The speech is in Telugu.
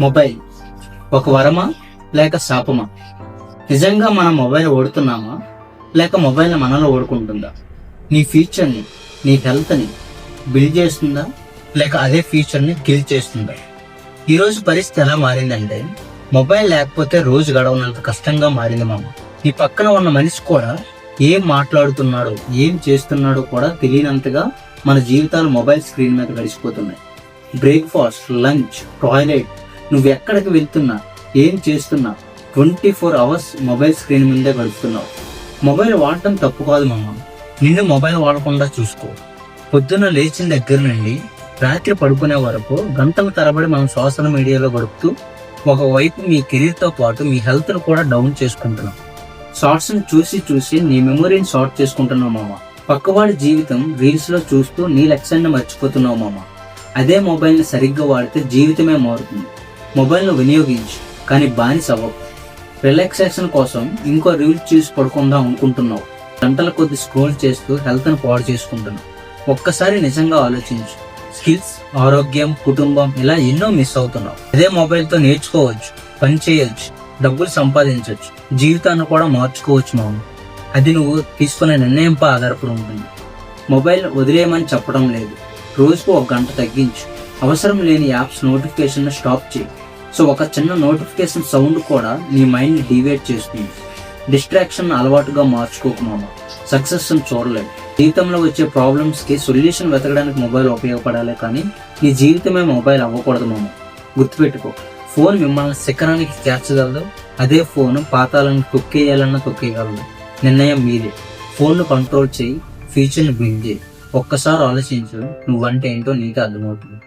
మొబైల్ ఒక వరమా లేక శాపమా? నిజంగా మనం మొబైల్ వాడుతున్నామా లేక మొబైల్ మనలో ఓడుకుంటుందా? నీ ఫ్యూచర్ని, నీ హెల్త్ని బిల్డ్ చేస్తుందా లేక అదే ఫ్యూచర్ని కిల్ చేస్తుందా? ఈరోజు పరిస్థితి ఎలా మారిందంటే మొబైల్ లేకపోతే రోజు గడవనంత కష్టంగా మారింది మామ. నీ పక్కన ఉన్న మనిషి కూడా ఏం మాట్లాడుతున్నాడో ఏం చేస్తున్నాడో కూడా తెలియనంతగా మన జీవితాలు మొబైల్ స్క్రీన్ మీద గడిచిపోతున్నాయి. బ్రేక్ఫాస్ట్, లంచ్, టాయిలెట్, నువ్వు ఎక్కడికి వెళ్తున్నా, ఏం చేస్తున్నా 24 hours మొబైల్ స్క్రీన్ ముందే గడుపుతున్నావు. మొబైల్ వాడటం తప్పు కాదు మామ, నిన్ను మొబైల్ వాడకుండా చూసుకో. పొద్దున్న లేచిన దగ్గర నుండి రాత్రి పడుకునే వరకు గంటల తరబడి మనం సోషల్ మీడియాలో గడుపుతూ ఒకవైపు మీ కెరీర్తో పాటు మీ హెల్త్ను కూడా డౌన్ చేసుకుంటున్నాం. షార్ట్స్ని చూసి నీ మెమొరీని షార్ట్ చేసుకుంటున్నావు మామ. పక్కవాడి జీవితం రీల్స్లో చూస్తూ నీ లక్ష్యాన్ని మర్చిపోతున్నావు మామ. అదే మొబైల్ని సరిగ్గా వాడితే జీవితమే మారుతుంది. మొబైల్ను వినియోగించు కానీ బానిస అవ్వకు. రిలాక్సేషన్ కోసం ఇంకో రీల్స్ చూసి పడుకుందాం అనుకుంటున్నావు. గంటల కొద్ది స్క్రోల్ చేస్తూ హెల్త్ను పాడు చేసుకుంటున్నావు. ఒక్కసారి నిజంగా ఆలోచించు. స్కిల్స్, ఆరోగ్యం, కుటుంబం ఇలా ఎన్నో మిస్ అవుతున్నావు. అదే మొబైల్తో నేర్చుకోవచ్చు, పని చేయొచ్చు, డబ్బులు సంపాదించవచ్చు, జీవితాన్ని కూడా మార్చుకోవచ్చు మామ. అది నువ్వు తీసుకునే నిర్ణయంపై ఆధారపడి ఉంటుంది. మొబైల్ వదిలేయమని చెప్పడం లేదు, రోజుకు 1 గంట తగ్గించు. అవసరం లేని యాప్స్ నోటిఫికేషన్ స్టాప్ చేయి. సో ఒక చిన్న నోటిఫికేషన్ సౌండ్ కూడా నీ మైండ్ని డివేట్ చేస్తుంది. డిస్ట్రాక్షన్ అలవాటుగా మార్చుకోకు మామ. సక్సెస్ చూడలేదు. జీవితంలో వచ్చే ప్రాబ్లమ్స్కి సొల్యూషన్ వెతకడానికి మొబైల్ ఉపయోగపడాలి కానీ నీ జీవితమే మొబైల్ అవ్వకూడదు మామ. గుర్తుపెట్టుకో, ఫోన్ మిమ్మల్ని శిఖరానికి చేర్చగలదు, అదే ఫోన్ పాతాలను తొక్కేయాలన్నా తొక్కేయగలదు. నిర్ణయం మీదే. ఫోన్ను కంట్రోల్ చేయి, ఫ్యూచర్ని బిల్డ్ చేయి. ఒక్కసారి ఆలోచించు, నువ్వంటే ఏంటో నీకే అర్థమవుతుంది.